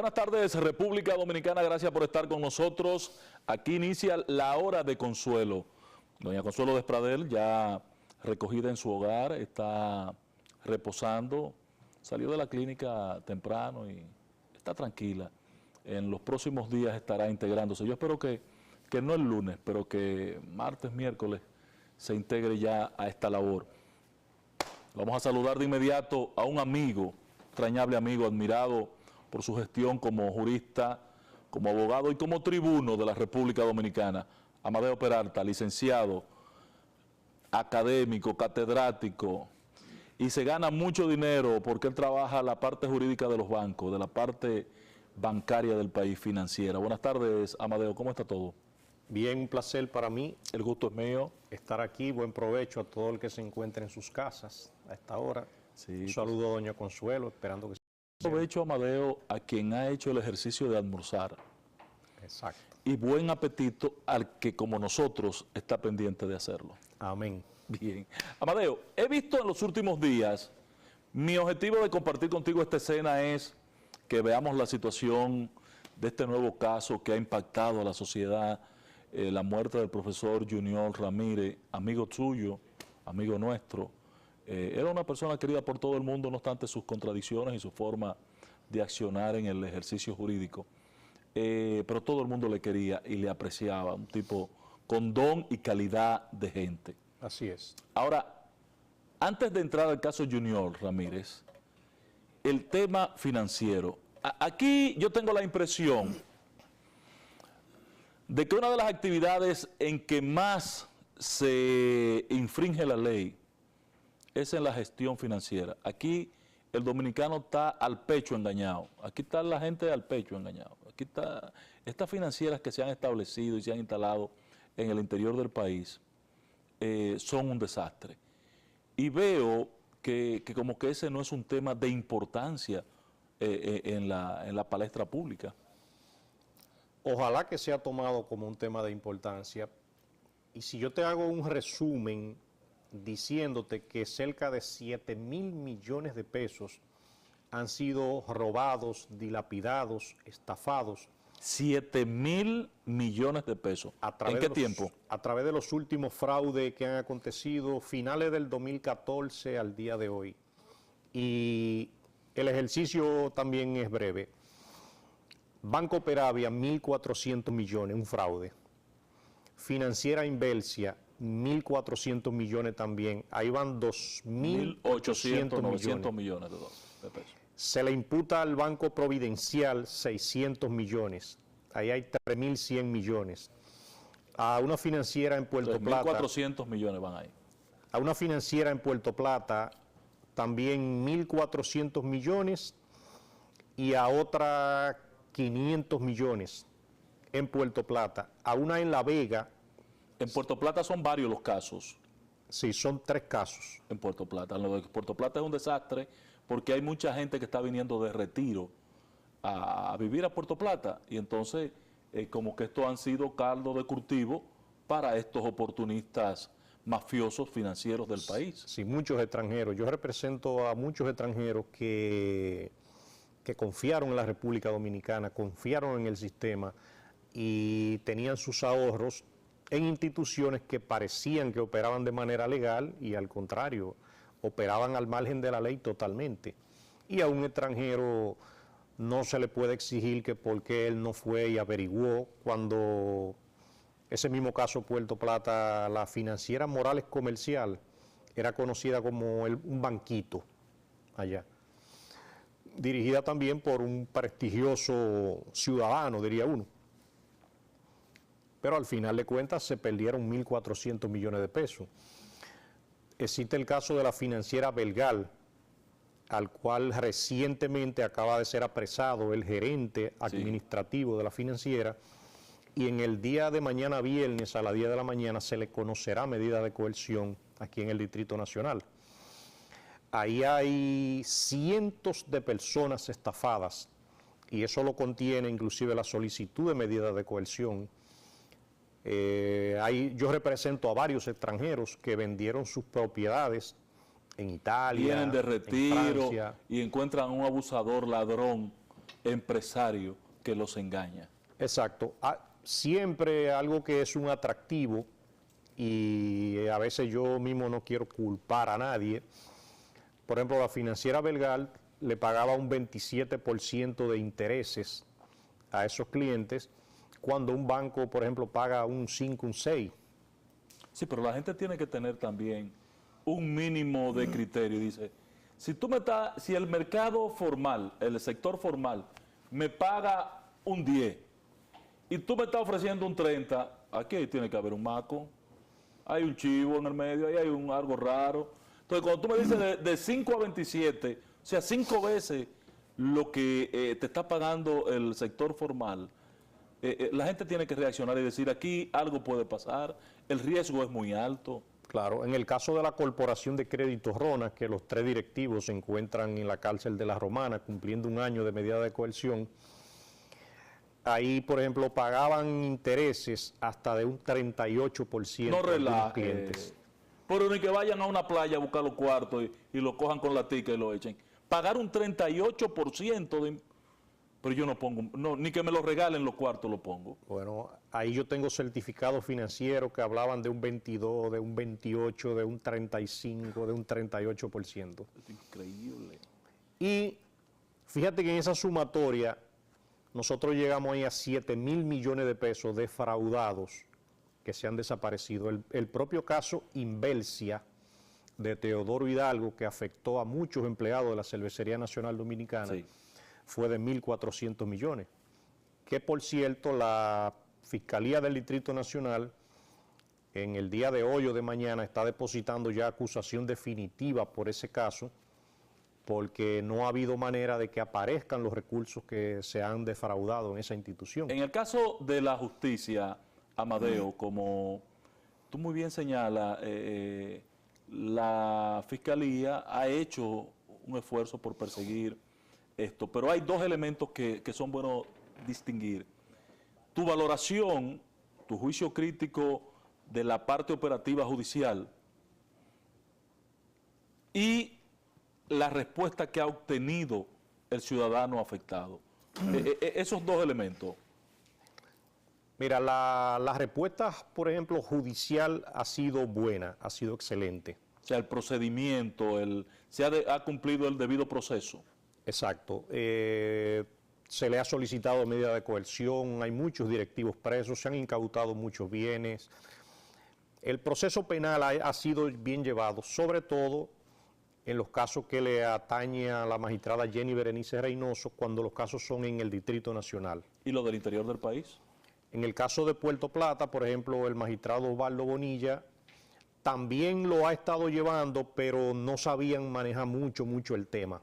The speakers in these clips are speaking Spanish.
Buenas tardes, República Dominicana, gracias por estar con nosotros. Aquí inicia la hora de Consuelo. Doña Consuelo Despradel, ya recogida en su hogar, está reposando, salió de la clínica temprano y está tranquila. En los próximos días estará integrándose. Yo espero que no el lunes, pero que martes, miércoles se integre ya a esta labor. Vamos a saludar de inmediato a un amigo, extrañable amigo, admirado por su gestión como jurista, como abogado y como tribuno de la República Dominicana, Amadeo Peralta, licenciado, académico, catedrático, y se gana mucho dinero porque él trabaja la parte jurídica de los bancos, de la parte bancaria del país, financiera. Buenas tardes, Amadeo, ¿cómo está todo? Bien, un placer para mí. El gusto es mío. Estar aquí, buen provecho a todo el que se encuentre en sus casas a esta hora. Sí, un saludo a doña Consuelo, esperando que aprovecho, Amadeo, a quien ha hecho el ejercicio de almorzar. Exacto. Y buen apetito al que, como nosotros, está pendiente de hacerlo. Amén. Bien. Amadeo, he visto en los últimos días, mi objetivo de compartir contigo esta escena es que veamos la situación de este nuevo caso que ha impactado a la sociedad, la muerte del profesor Junior Ramírez, amigo suyo, amigo nuestro. Era una persona querida por todo el mundo, no obstante sus contradicciones y su forma de accionar en el ejercicio jurídico. Pero todo el mundo le quería y le apreciaba, un tipo con don y calidad de gente. Así es. Ahora, antes de entrar al caso Junior Ramírez, el tema financiero. Aquí yo tengo la impresión de que una de las actividades en que más se infringe la ley es en la gestión financiera. Aquí el dominicano está al pecho engañado. Aquí está la gente al pecho engañado. Aquí está estas financieras que se han establecido y se han instalado en el interior del país son un desastre. Y veo que como que ese no es un tema de importancia en la palestra pública. Ojalá que sea tomado como un tema de importancia. Y si yo te hago un resumen diciéndote que cerca de 7.000 millones de pesos han sido robados, dilapidados, estafados. 7.000 millones de pesos. ¿En qué tiempo? A través de los últimos fraudes que han acontecido, finales del 2014 al día de hoy. Y el ejercicio también es breve. Banco Peravia, 1.400 millones, un fraude. Financiera Invelsia, 1.400 millones también. Ahí van 2.800 millones de pesos. Se le imputa al Banco Providencial 600 millones. Ahí hay 3.100 millones. A una financiera en Puerto Plata. 1.400 millones van ahí. A una financiera en Puerto Plata también 1.400 millones y a otra 500 millones en Puerto Plata. A una en La Vega. En Puerto Plata son varios los casos. Sí, son 3 casos. En Puerto Plata. Lo de Puerto Plata es un desastre porque hay mucha gente que está viniendo de retiro a vivir a Puerto Plata y entonces como que estos han sido caldo de cultivo para estos oportunistas mafiosos financieros del país. Sí, muchos extranjeros. Yo represento a muchos extranjeros que confiaron en la República Dominicana, confiaron en el sistema y tenían sus ahorros en instituciones que parecían que operaban de manera legal y al contrario, operaban al margen de la ley totalmente. Y a un extranjero no se le puede exigir que porque él no fue y averiguó cuando ese mismo caso Puerto Plata, la financiera Morales Comercial era conocida como un banquito allá, dirigida también por un prestigioso ciudadano, diría uno. Pero al final de cuentas se perdieron 1.400 millones de pesos. Existe el caso de la financiera Belgal, al cual recientemente acaba de ser apresado el gerente administrativo de la financiera, y en el día de mañana viernes a las 10 de la mañana se le conocerá medida de coerción aquí en el Distrito Nacional. Ahí hay cientos de personas estafadas, y eso lo contiene inclusive la solicitud de medida de coerción. Yo represento a varios extranjeros que vendieron sus propiedades en Italia, vienen de retiro en Francia, y encuentran un abusador, ladrón, empresario que los engaña. Exacto. Siempre algo que es un atractivo, y a veces yo mismo no quiero culpar a nadie. Por ejemplo, la financiera Belgal le pagaba un 27% de intereses a esos clientes, cuando un banco, por ejemplo, paga un 5, un 6. Sí, pero la gente tiene que tener también un mínimo de criterio. Dice, si el mercado formal, el sector formal, me paga un 10 y tú me estás ofreciendo un 30, aquí tiene que haber un maco, hay un chivo en el medio, ahí hay algo raro. Entonces, cuando tú me dices de 5 a 27, o sea, 5 veces lo que te está pagando el sector formal, la gente tiene que reaccionar y decir, aquí algo puede pasar, el riesgo es muy alto. Claro, en el caso de la Corporación de Créditos Rona, que los 3 directivos se encuentran en la cárcel de La Romana cumpliendo un año de medida de coerción, ahí, por ejemplo, pagaban intereses hasta de un 38% No de los relaje. clientes. Pero ni que vayan a una playa a buscar los cuartos y lo cojan con la tica y lo echen. Pagar un 38% de... Pero yo no pongo, no, ni que me lo regalen los cuartos lo pongo. Bueno, ahí yo tengo certificados financieros que hablaban de un 22, de un 28, de un 35, de un 38%. Es increíble. Y fíjate que en esa sumatoria nosotros llegamos ahí a 7,000 millones de pesos defraudados que se han desaparecido. El propio caso Invelsia de Teodoro Hidalgo, que afectó a muchos empleados de la Cervecería Nacional Dominicana, Sí. fue de 1.400 millones, que por cierto la Fiscalía del Distrito Nacional en el día de hoy o de mañana está depositando ya acusación definitiva por ese caso, porque no ha habido manera de que aparezcan los recursos que se han defraudado en esa institución. En el caso de la justicia, Amadeo, como tú muy bien señalas, la Fiscalía ha hecho un esfuerzo por perseguir esto, pero hay dos elementos que son buenos distinguir. Tu valoración, tu juicio crítico de la parte operativa judicial y la respuesta que ha obtenido el ciudadano afectado. Esos dos elementos. Mira, la respuesta, por ejemplo, judicial ha sido buena, ha sido excelente. O sea, el procedimiento, ha cumplido el debido proceso. Exacto. Se le ha solicitado medida de coerción, hay muchos directivos presos, se han incautado muchos bienes. El proceso penal ha sido bien llevado, sobre todo en los casos que le atañe a la magistrada Jenny Berenice Reynoso, cuando los casos son en el Distrito Nacional. ¿Y lo del interior del país? En el caso de Puerto Plata, por ejemplo, el magistrado Osvaldo Bonilla también lo ha estado llevando, pero no sabían manejar mucho el tema,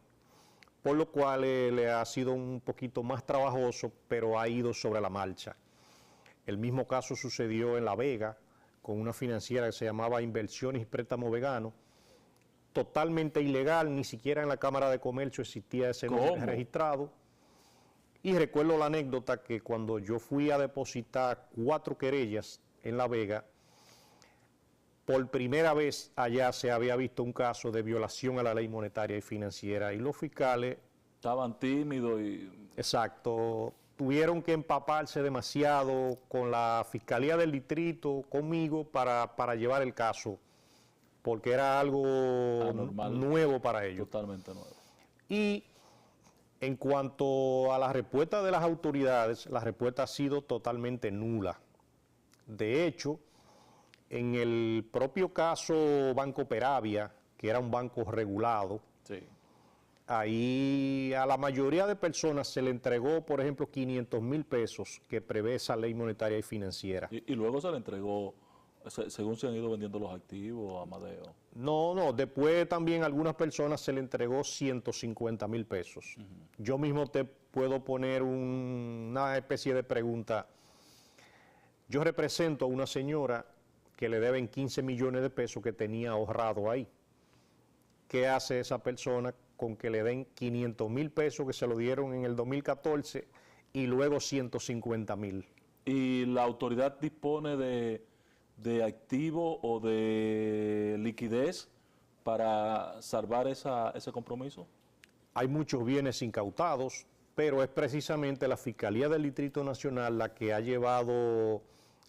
por lo cual le ha sido un poquito más trabajoso, pero ha ido sobre la marcha. El mismo caso sucedió en La Vega, con una financiera que se llamaba Inversiones y Préstamos Veganos, totalmente ilegal, ni siquiera en la Cámara de Comercio existía ese nombre registrado. Y recuerdo la anécdota que cuando yo fui a depositar 4 querellas en La Vega, por primera vez allá se había visto un caso de violación a la ley monetaria y financiera, y los fiscales... Estaban tímidos y... Exacto, tuvieron que empaparse demasiado con la Fiscalía del Distrito, conmigo, para llevar el caso, porque era algo nuevo para ellos. Totalmente nuevo. Y en cuanto a la respuesta de las autoridades, la respuesta ha sido totalmente nula. De hecho, en el propio caso Banco Peravia, que era un banco regulado, sí, ahí a la mayoría de personas se le entregó, por ejemplo, 500,000 pesos que prevé esa ley monetaria y financiera. Y luego se le entregó, según se han ido vendiendo los activos, Amadeo. No, después también a algunas personas se le entregó 150,000 pesos. Yo mismo te puedo poner una especie de pregunta. Yo represento a una señora que le deben 15 millones de pesos que tenía ahorrado ahí. ¿Qué hace esa persona con que le den 500,000 pesos que se lo dieron en el 2014 y luego 150,000? ¿Y la autoridad dispone de activo o de liquidez para salvar ese compromiso? Hay muchos bienes incautados, pero es precisamente la Fiscalía del Distrito Nacional la que ha llevado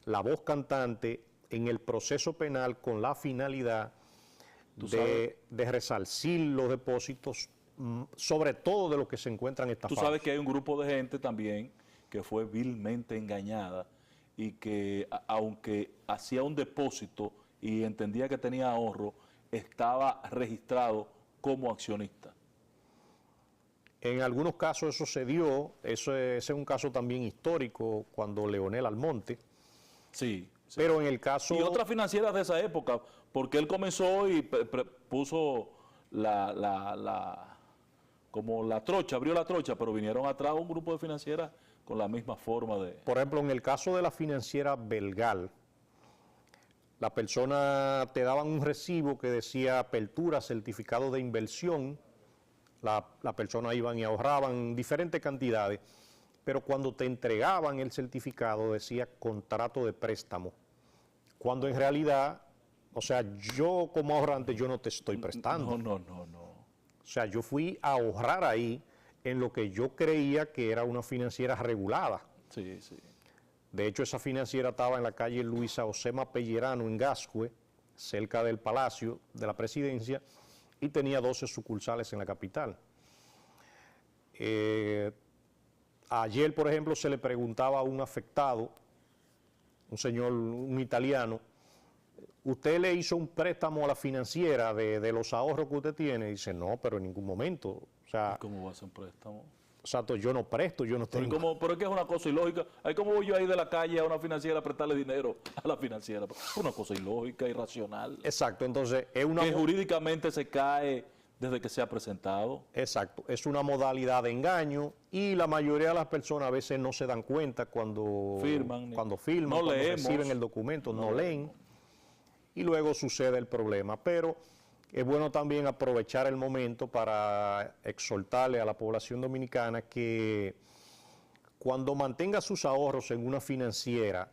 la voz cantante en el proceso penal con la finalidad de resarcir los depósitos, sobre todo de los que se encuentran estafados. Tú sabes que hay un grupo de gente también que fue vilmente engañada y que aunque hacía un depósito y entendía que tenía ahorro, estaba registrado como accionista. En algunos casos eso se dio, ese es un caso también histórico, cuando Leonel Almonte. Sí. Pero en el caso... Y otras financieras de esa época, porque él comenzó y puso como la trocha, abrió la trocha, pero vinieron atrás un grupo de financieras con la misma forma de... Por ejemplo, en el caso de la financiera Belgal, la persona te daban un recibo que decía apertura, certificado de inversión, la persona iban y ahorraban diferentes cantidades, pero cuando te entregaban el certificado decía contrato de préstamo, cuando en realidad, o sea, yo como ahorrante yo no te estoy prestando. No. O sea, yo fui a ahorrar ahí en lo que yo creía que era una financiera regulada. Sí. De hecho, esa financiera estaba en la calle Luisa Osema Pellerano, en Gascue, cerca del Palacio de la Presidencia, y tenía 12 sucursales en la capital. Ayer, por ejemplo, se le preguntaba a un afectado, un señor, un italiano, ¿usted le hizo un préstamo a la financiera de los ahorros que usted tiene? Y dice, no, pero en ningún momento. O sea, ¿Cómo va a hacer un préstamo? Exacto, yo no presto, yo no tengo... Pero es que es una cosa ilógica. ¿Cómo voy yo a ir de la calle a una financiera a prestarle dinero a la financiera? Es una cosa ilógica, irracional. Exacto, entonces es una... Que jurídicamente se cae desde que se ha presentado. Exacto, es una modalidad de engaño y la mayoría de las personas a veces no se dan cuenta cuando firman, cuando leemos, reciben el documento, no leen y luego sucede el problema. Pero es bueno también aprovechar el momento para exhortarle a la población dominicana que cuando mantenga sus ahorros en una financiera,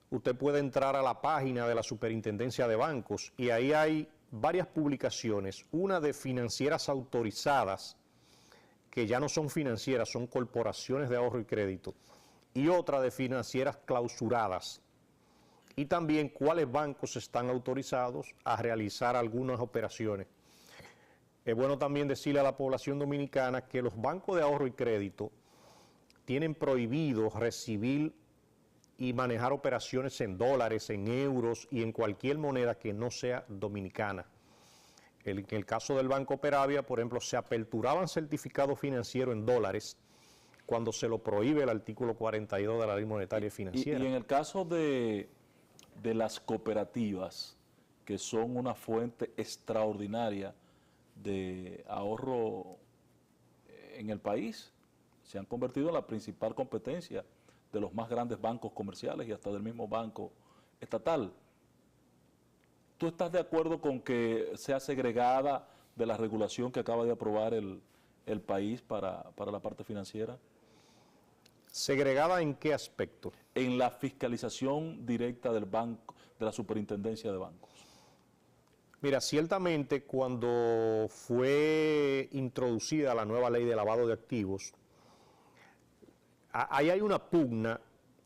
usted puede entrar a la página de la Superintendencia de Bancos y ahí hay varias publicaciones, una de financieras autorizadas, que ya no son financieras, son corporaciones de ahorro y crédito, y otra de financieras clausuradas, y también cuáles bancos están autorizados a realizar algunas operaciones. Es bueno también decirle a la población dominicana que los bancos de ahorro y crédito tienen prohibido recibir y manejar operaciones en dólares, en euros y en cualquier moneda que no sea dominicana. En el caso del Banco Peravia, por ejemplo, se aperturaban certificados financieros en dólares cuando se lo prohíbe el artículo 42 de la Ley Monetaria y Financiera. Y en el caso de las cooperativas, que son una fuente extraordinaria de ahorro en el país, se han convertido en la principal competencia de los más grandes bancos comerciales y hasta del mismo banco estatal. ¿Tú estás de acuerdo con que sea segregada de la regulación que acaba de aprobar el país para la parte financiera? ¿Segregada en qué aspecto? En la fiscalización directa del banco, de la superintendencia de bancos. Mira, ciertamente cuando fue introducida la nueva ley de lavado de activos, ahí hay una pugna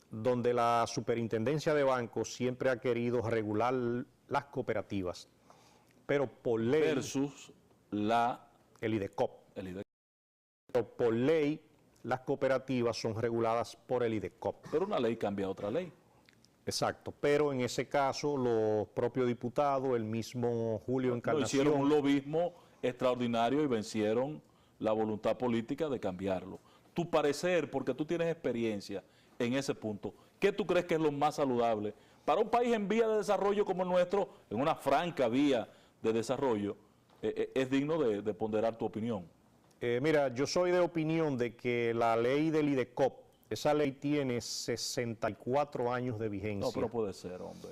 donde la superintendencia de bancos siempre ha querido regular las cooperativas, pero por ley... Versus el IDECOP. Pero por ley, las cooperativas son reguladas por el IDECOP. Pero una ley cambia a otra ley. Exacto, pero en ese caso los propios diputados, el mismo Julio Encarnación... hicieron un lobismo extraordinario y vencieron la voluntad política de cambiarlo. Tu parecer, porque tú tienes experiencia en ese punto, ¿qué tú crees que es lo más saludable para un país en vía de desarrollo como el nuestro, en una franca vía de desarrollo? Es digno de ponderar tu opinión. Mira, yo soy de opinión de que la ley del IDECOP, esa ley tiene 64 años de vigencia. No, pero puede ser, hombre.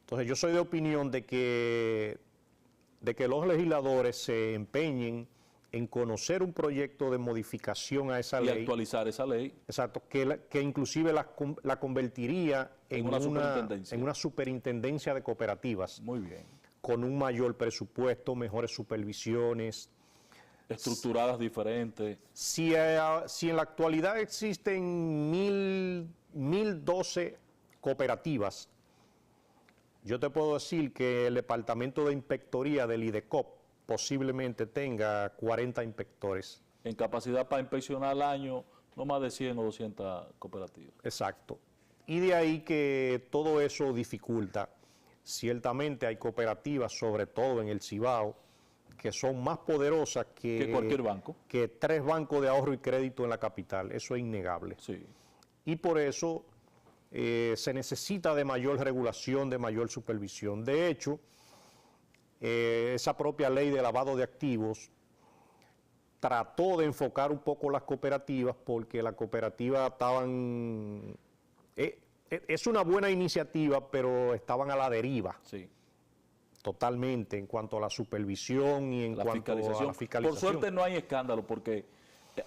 Entonces yo soy de opinión de que los legisladores se empeñen en conocer un proyecto de modificación a esa ley. Y actualizar esa ley. Exacto, que inclusive la convertiría en una superintendencia de cooperativas. Muy bien. Con un mayor presupuesto, mejores supervisiones, estructuradas diferentes. Si en la actualidad existen 1012 cooperativas, yo te puedo decir que el Departamento de Inspectoría del IDECOP posiblemente tenga 40 inspectores. En capacidad para inspeccionar al año, no más de 100 o 200 cooperativas. Exacto. Y de ahí que todo eso dificulta. Ciertamente hay cooperativas, sobre todo en el Cibao, que son más poderosas Que cualquier banco. que 3 bancos de ahorro y crédito en la capital. Eso es innegable. Sí. Y por eso se necesita de mayor regulación, de mayor supervisión. De hecho, esa propia ley de lavado de activos trató de enfocar un poco las cooperativas porque las cooperativas estaban... es una buena iniciativa, pero estaban a la deriva. Sí. Totalmente, en cuanto a la supervisión y en cuanto a la fiscalización. Por suerte no hay escándalo, porque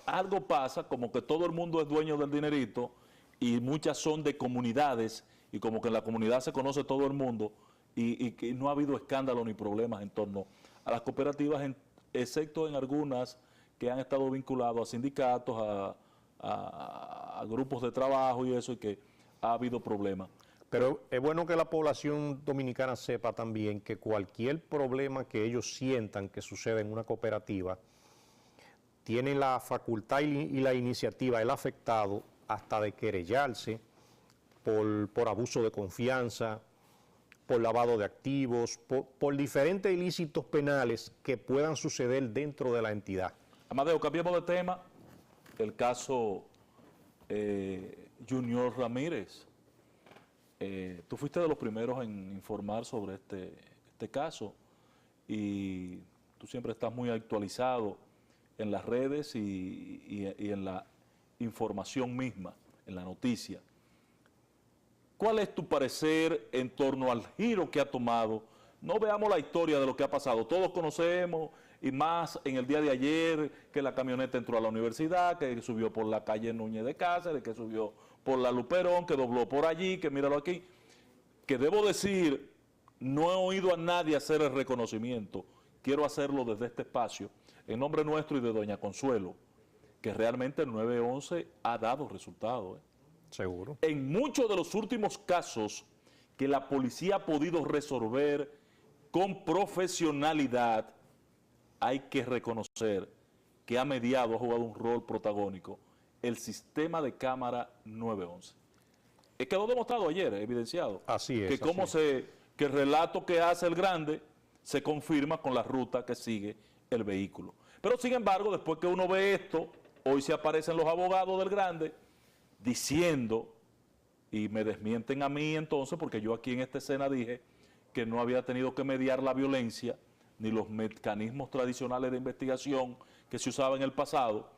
algo pasa, como que todo el mundo es dueño del dinerito y muchas son de comunidades, y como que en la comunidad se conoce todo el mundo, y que no ha habido escándalo ni problemas en torno a las cooperativas, excepto en algunas que han estado vinculados a sindicatos, a grupos de trabajo y eso, y que ha habido problemas. Pero es bueno que la población dominicana sepa también que cualquier problema que ellos sientan que sucede en una cooperativa, tienen la facultad y la iniciativa, el afectado, hasta de querellarse por abuso de confianza, por lavado de activos, por diferentes ilícitos penales que puedan suceder dentro de la entidad. Amadeo, cambiemos de tema. El caso Junior Ramírez. Tú fuiste de los primeros en informar sobre este caso y tú siempre estás muy actualizado en las redes y en la información misma, en la noticia. ¿Cuál es tu parecer en torno al giro que ha tomado? No veamos la historia de lo que ha pasado, todos conocemos, y más en el día de ayer, que la camioneta entró a la universidad, que subió por la calle Núñez de Cáceres, que subió por la Luperón, que dobló por allí, que míralo aquí, que debo decir, no he oído a nadie hacer el reconocimiento, quiero hacerlo desde este espacio, en nombre nuestro y de doña Consuelo, que realmente el 911 ha dado resultados. Seguro. En muchos de los últimos casos que la policía ha podido resolver con profesionalidad, hay que reconocer que ha mediado, ha jugado un rol protagónico el sistema de cámara 911. Quedó demostrado ayer, evidenciado. Así es. Que el relato que hace el grande se confirma con la ruta que sigue el vehículo. Pero sin embargo, después que uno ve esto, hoy se aparecen los abogados del grande diciendo, y me desmienten a mí entonces, porque yo aquí en esta escena dije que no había tenido que mediar la violencia, ni los mecanismos tradicionales de investigación que se usaban en el pasado,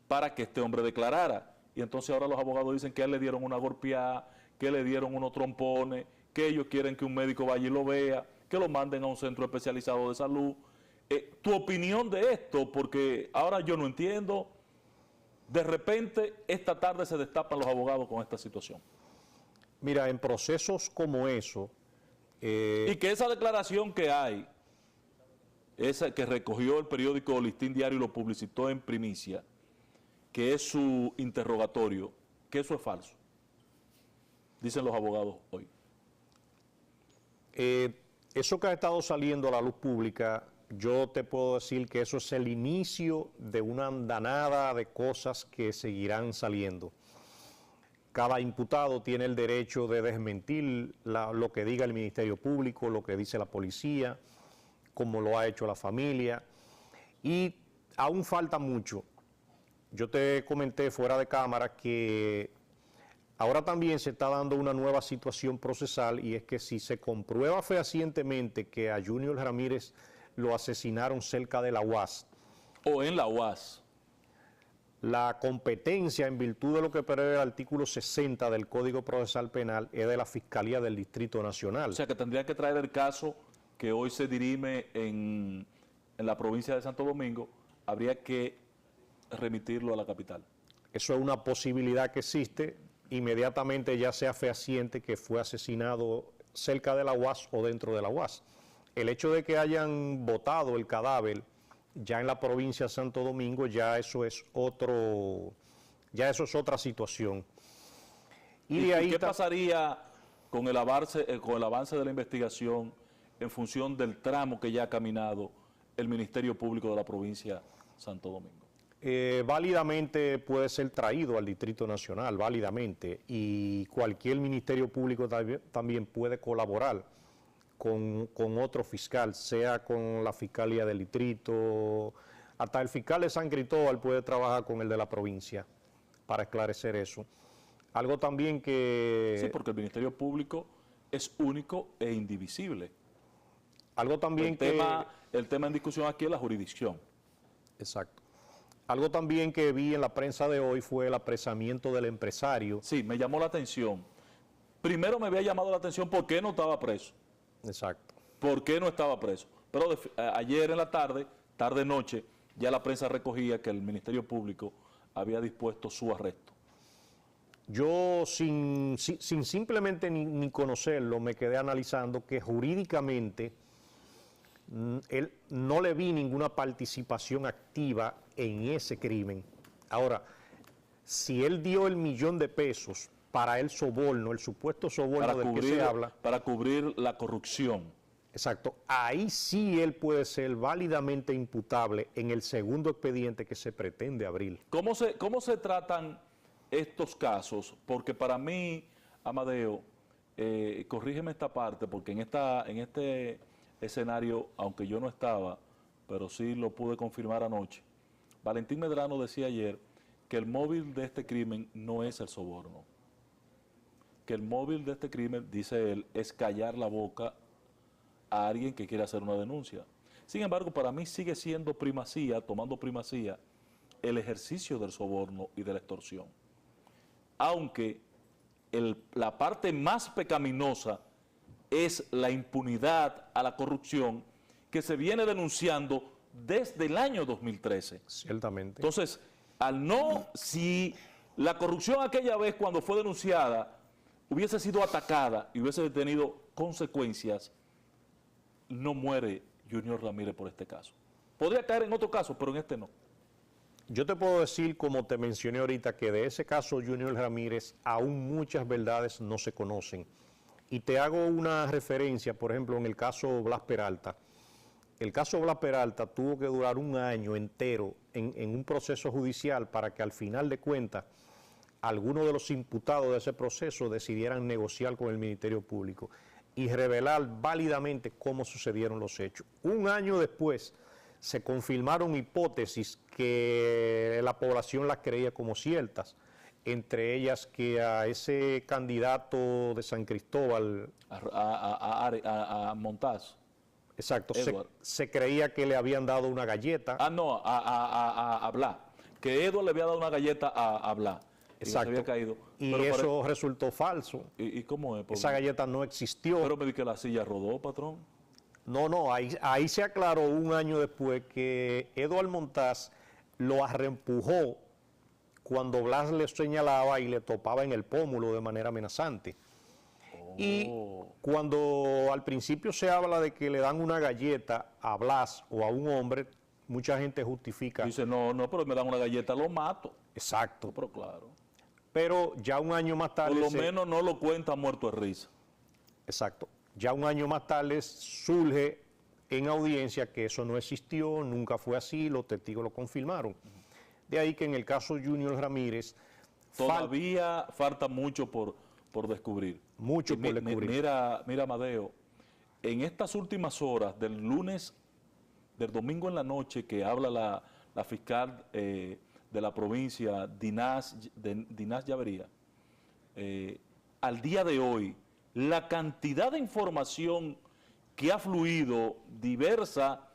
para que este hombre declarara. Y entonces ahora los abogados dicen que a él le dieron una golpeada, que le dieron unos trompones, que ellos quieren que un médico vaya y lo vea, que lo manden a un centro especializado de salud. Tu opinión de esto, porque ahora yo no entiendo, de repente esta tarde se destapan los abogados con esta situación. Mira, en procesos como eso... y que esa declaración que hay, esa que recogió el periódico Listín Diario y lo publicitó en primicia, que es su interrogatorio, que eso es falso, dicen los abogados hoy. Eso que ha estado saliendo a la luz pública, yo te puedo decir que eso es el inicio de una andanada de cosas que seguirán saliendo. Cada imputado tiene el derecho de desmentir lo que diga el Ministerio Público, lo que dice la policía, como lo ha hecho la familia, y aún falta mucho. Yo te comenté fuera de cámara que ahora también se está dando una nueva situación procesal, y es que si se comprueba fehacientemente que a Junior Ramírez lo asesinaron cerca de la UAS, o en la UAS, la competencia en virtud de lo que prevé el artículo 60 del Código Procesal Penal es de la Fiscalía del Distrito Nacional. O sea que tendría que traer el caso que hoy se dirime en la provincia de Santo Domingo, habría que remitirlo a la capital. Eso es una posibilidad que existe, inmediatamente ya sea fehaciente que fue asesinado cerca de la UAS o dentro de la UAS. El hecho de que hayan botado el cadáver Ya en la provincia de Santo Domingo ya eso es otra situación. ¿Y de ahí qué pasaría con el avance de la investigación en función del tramo que ya ha caminado el Ministerio Público de la provincia de Santo Domingo? Válidamente puede ser traído al Distrito Nacional, válidamente, y cualquier Ministerio Público también puede colaborar con otro fiscal, sea con la Fiscalía del Distrito, hasta el fiscal de San Cristóbal puede trabajar con el de la provincia para esclarecer eso. Algo también que... Sí, porque el Ministerio Público es único e indivisible. Algo también el tema en discusión aquí es la jurisdicción. Exacto. Algo también que vi en la prensa de hoy fue el apresamiento del empresario. Sí, me llamó la atención. Primero me había llamado la atención por qué no estaba preso. Exacto. ¿Por qué no estaba preso? Pero ayer en la tarde-noche, ya la prensa recogía que el Ministerio Público había dispuesto su arresto. Yo, sin simplemente ni conocerlo, me quedé analizando que jurídicamente él no le vi ninguna participación activa en ese crimen. Ahora, si él dio el $1.000.000 para el soborno, el supuesto soborno del que se habla, para cubrir la corrupción. Exacto, ahí sí él puede ser válidamente imputable en el segundo expediente que se pretende abrir. ¿Cómo se tratan estos casos? Porque para mí, Amadeo, corrígeme esta parte, porque en este escenario, aunque yo no estaba, pero sí lo pude confirmar anoche, Valentín Medrano decía ayer que el móvil de este crimen no es el soborno, que el móvil de este crimen, dice él, es callar la boca a alguien que quiere hacer una denuncia. Sin embargo, para mí sigue siendo tomando primacía, el ejercicio del soborno y de la extorsión. Aunque la parte más pecaminosa es la impunidad a la corrupción que se viene denunciando desde el año 2013. Ciertamente. Entonces, si la corrupción aquella vez cuando fue denunciada hubiese sido atacada y hubiese tenido consecuencias, no muere Junior Ramírez por este caso. Podría caer en otro caso, pero en este no. Yo te puedo decir, como te mencioné ahorita, que de ese caso Junior Ramírez aún muchas verdades no se conocen. Y te hago una referencia, por ejemplo, en el caso Blas Peralta. El caso Blas Peralta tuvo que durar un año entero en un proceso judicial para que al final de cuentas algunos de los imputados de ese proceso decidieran negociar con el Ministerio Público y revelar válidamente cómo sucedieron los hechos. Un año después se confirmaron hipótesis que la población las creía como ciertas, entre ellas que a ese candidato de San Cristóbal, a Montaz. Exacto, se creía que le habían dado una galleta. No, a Blas, que Edward le había dado una galleta a Blas. Exacto. Y se había caído. Y eso resultó falso. ¿Y cómo es? Esa galleta no existió. Pero me di que la silla rodó, patrón. No, ahí se aclaró un año después que Edward Montaz lo arreempujó cuando Blas le señalaba y le topaba en el pómulo de manera amenazante. Y cuando al principio se habla de que le dan una galleta a Blas o a un hombre, mucha gente justifica. Dice, no, pero me dan una galleta, lo mato. Exacto. No, pero claro. Pero ya un año más tarde... Por lo menos no lo cuenta muerto de risa. Exacto. Ya un año más tarde surge en audiencia que eso no existió, nunca fue así, los testigos lo confirmaron. De ahí que en el caso Junior Ramírez... Todavía falta mucho por descubrir. Mucho por descubrir. Mira, Amadeo, en estas últimas horas del domingo en la noche que habla la fiscal de la provincia, Dinás Llavería, al día de hoy, la cantidad de información que ha fluido diversa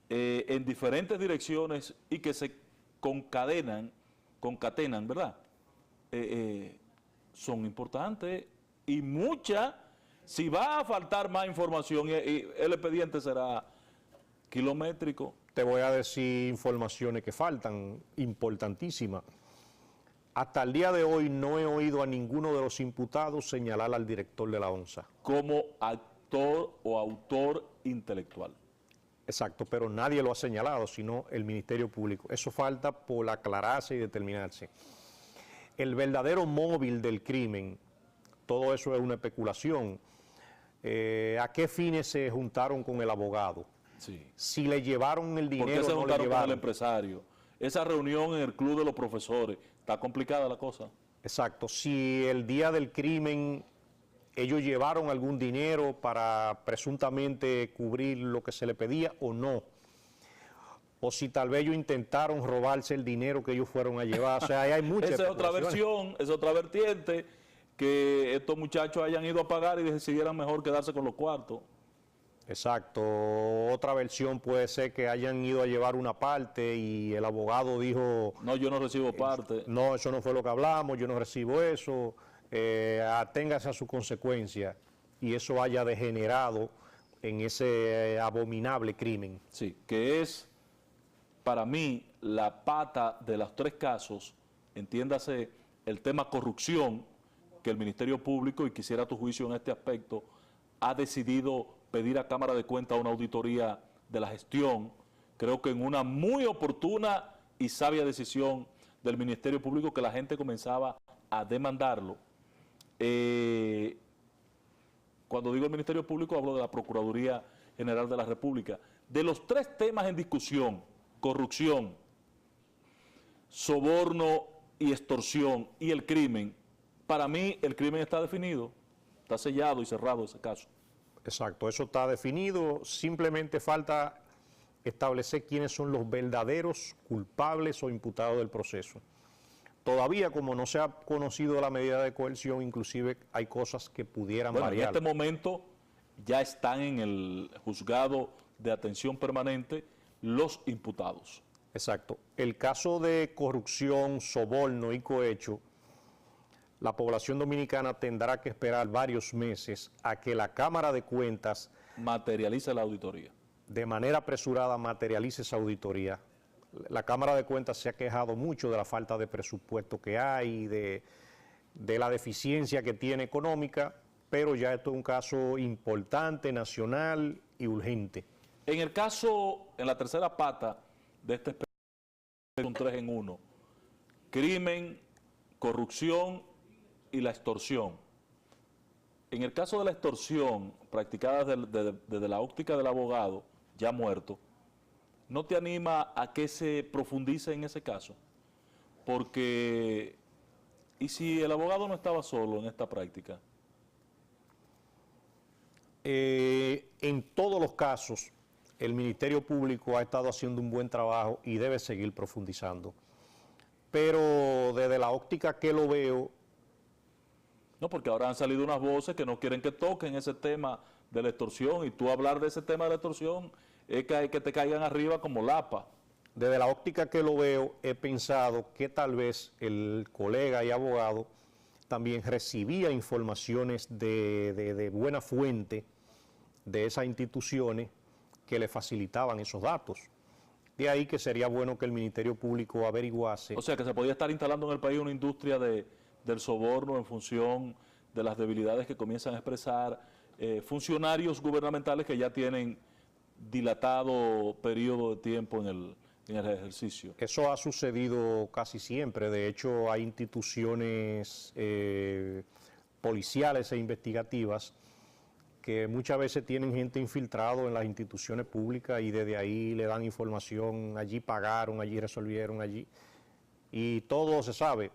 en diferentes direcciones y que se concatenan, ¿verdad? Son importantes y muchas. Si va a faltar más información, y el expediente será kilométrico. Te voy a decir informaciones que faltan, importantísimas. Hasta el día de hoy no he oído a ninguno de los imputados señalar al director de la ONSA. Como actor o autor intelectual. Exacto, pero nadie lo ha señalado, sino el Ministerio Público. Eso falta por aclararse y determinarse. El verdadero móvil del crimen, todo eso es una especulación. ¿A qué fines se juntaron con el abogado? Sí. Si le llevaron el dinero, ¿Por qué se no le juntaron con el llevaron. empresario? Esa reunión en el club de los profesores, ¿está complicada la cosa? Exacto, si el día del crimen ellos llevaron algún dinero para presuntamente cubrir lo que se le pedía o no, o si tal vez ellos intentaron robarse el dinero que ellos fueron a llevar, o sea, hay muchas Esa es otra especulaciones. versión, es otra vertiente, que estos muchachos hayan ido a pagar y decidieran mejor quedarse con los cuartos. Exacto, otra versión puede ser que hayan ido a llevar una parte y el abogado dijo, No, yo no recibo parte. no, eso no fue lo que hablamos, yo no recibo eso, aténgase a su consecuencia, y eso haya degenerado en ese abominable crimen. Sí, que es para mí la pata de los tres casos, entiéndase el tema corrupción, que el Ministerio Público, y quisiera tu juicio en este aspecto, ha decidido pedir a Cámara de Cuentas una auditoría de la gestión, creo que en una muy oportuna y sabia decisión del Ministerio Público, que la gente comenzaba a demandarlo. Cuando digo el Ministerio Público hablo de la Procuraduría General de la República. De los tres temas en discusión, corrupción, soborno y extorsión y el crimen, para mí el crimen está definido, está sellado y cerrado ese caso. Exacto, eso está definido, simplemente falta establecer quiénes son los verdaderos culpables o imputados del proceso. Todavía, como no se ha conocido la medida de coerción, inclusive hay cosas que pudieran variar. En este momento ya están en el juzgado de atención permanente los imputados. Exacto. El caso de corrupción, soborno y cohecho, la población dominicana tendrá que esperar varios meses a que la Cámara de Cuentas materializa la auditoría. De manera apresurada materialice esa auditoría. La Cámara de Cuentas se ha quejado mucho de la falta de presupuesto que hay, de la deficiencia que tiene económica, pero ya esto es un caso importante, nacional y urgente. En el caso, en la tercera pata de este es un 3 en 1, crimen, corrupción y la extorsión. En el caso de la extorsión, practicada desde la óptica del abogado, ya muerto, ¿no te anima a que se profundice en ese caso? Porque, ¿y si el abogado no estaba solo en esta práctica? En todos los casos, el Ministerio Público ha estado haciendo un buen trabajo y debe seguir profundizando. Pero desde la óptica que lo veo... No, porque ahora han salido unas voces que no quieren que toquen ese tema de la extorsión, y tú hablar de ese tema de la extorsión es que te caigan arriba como lapa. Desde la óptica que lo veo, he pensado que tal vez el colega y abogado también recibía informaciones de buena fuente de esas instituciones que le facilitaban esos datos. De ahí que sería bueno que el Ministerio Público averiguase. O sea, que se podía estar instalando en el país una industria del soborno en función de las debilidades que comienzan a expresar funcionarios gubernamentales que ya tienen dilatado periodo de tiempo en el ejercicio. Eso ha sucedido casi siempre. De hecho, hay instituciones policiales e investigativas que muchas veces tienen gente infiltrado en las instituciones públicas y desde ahí le dan información, allí pagaron, allí resolvieron, allí, y todo se sabe.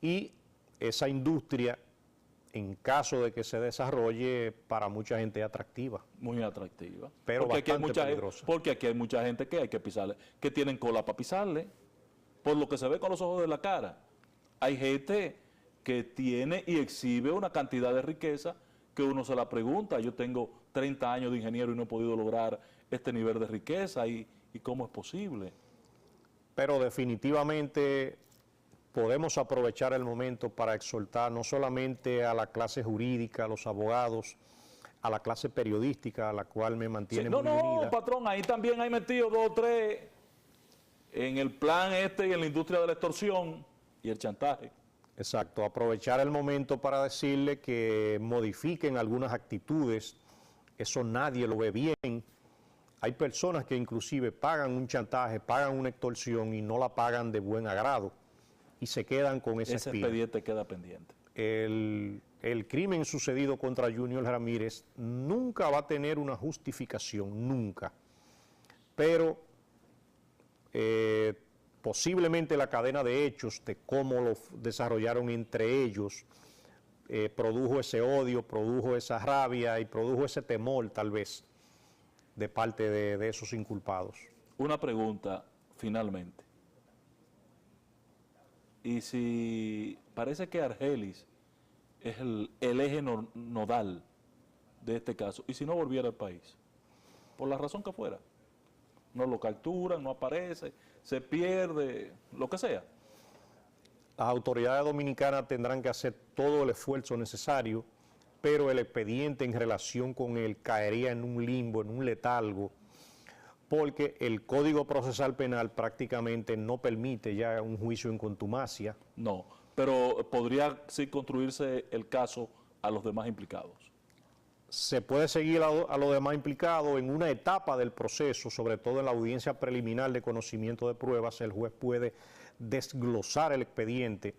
Y esa industria, en caso de que se desarrolle, para mucha gente es atractiva. Muy atractiva. Pero bastante peligrosa. Porque aquí hay mucha gente que hay que pisarle, que tienen cola para pisarle, por lo que se ve con los ojos de la cara. Hay gente que tiene y exhibe una cantidad de riqueza que uno se la pregunta. Yo tengo 30 años de ingeniero y no he podido lograr este nivel de riqueza, y cómo es posible. Pero definitivamente podemos aprovechar el momento para exhortar no solamente a la clase jurídica, a los abogados, a la clase periodística, a la cual me mantiene muy unida. No, patrón, ahí también hay metido 2 o 3 en el plan y en la industria de la extorsión y el chantaje. Exacto, aprovechar el momento para decirle que modifiquen algunas actitudes, eso nadie lo ve bien. Hay personas que inclusive pagan un chantaje, pagan una extorsión y no la pagan de buen agrado y se quedan con esa Ese espina. expediente queda pendiente. El crimen sucedido contra Junior Ramírez nunca va a tener una justificación, nunca. Pero posiblemente la cadena de hechos de cómo lo desarrollaron entre ellos produjo ese odio, produjo esa rabia y produjo ese temor tal vez de parte de esos inculpados. Una pregunta, finalmente. Y si parece que Argelis es el eje nodal de este caso, y si no volviera al país, por la razón que fuera, no lo capturan, no aparece, se pierde, lo que sea. Las autoridades dominicanas tendrán que hacer todo el esfuerzo necesario, pero el expediente en relación con él caería en un limbo, en un letargo, porque el Código Procesal Penal prácticamente no permite ya un juicio en contumacia. No, pero podría sí construirse el caso a los demás implicados. Se puede seguir a los demás implicados en una etapa del proceso, sobre todo en la audiencia preliminar de conocimiento de pruebas, el juez puede desglosar el expediente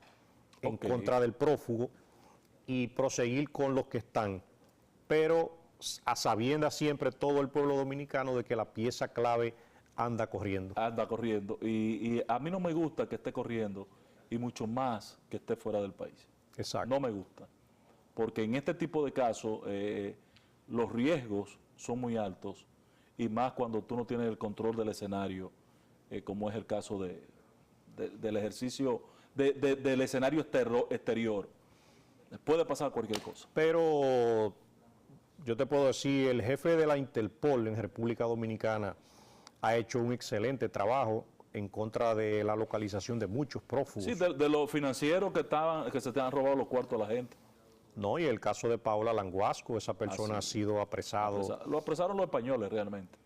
en contra del prófugo y proseguir con los que están, pero a sabiendas siempre todo el pueblo dominicano de que la pieza clave anda corriendo. Anda corriendo, y a mí no me gusta que esté corriendo, y mucho más que esté fuera del país. Exacto. No me gusta, porque en este tipo de casos los riesgos son muy altos, y más cuando tú no tienes el control del escenario, como es el caso del ejercicio, del escenario exterior. Puede pasar cualquier cosa. Pero yo te puedo decir, el jefe de la Interpol en República Dominicana ha hecho un excelente trabajo en contra de la localización de muchos prófugos. Sí, de los financieros que se te han robado los cuartos a la gente. No, y el caso de Paola Languasco, esa persona ha sido apresado. Lo apresaron los españoles realmente.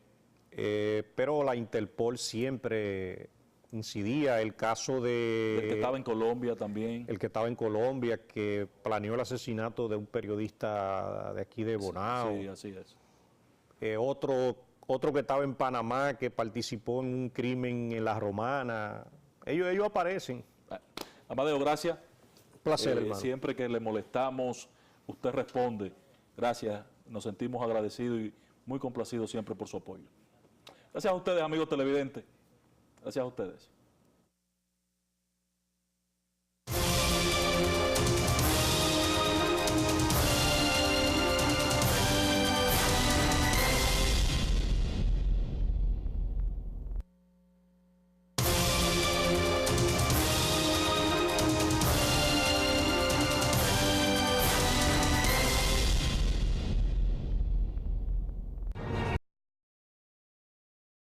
Pero la Interpol siempre incidía. El caso El que estaba en Colombia también. El que estaba en Colombia, que planeó el asesinato de un periodista de aquí de Bonao. Sí, así es. Otro que estaba en Panamá, que participó en un crimen en La Romana. Ellos aparecen. Amadeo, gracias. Placer, hermano. Siempre que le molestamos, usted responde. Gracias, nos sentimos agradecidos y muy complacidos siempre por su apoyo. Gracias a ustedes, amigos televidentes. Gracias a ustedes.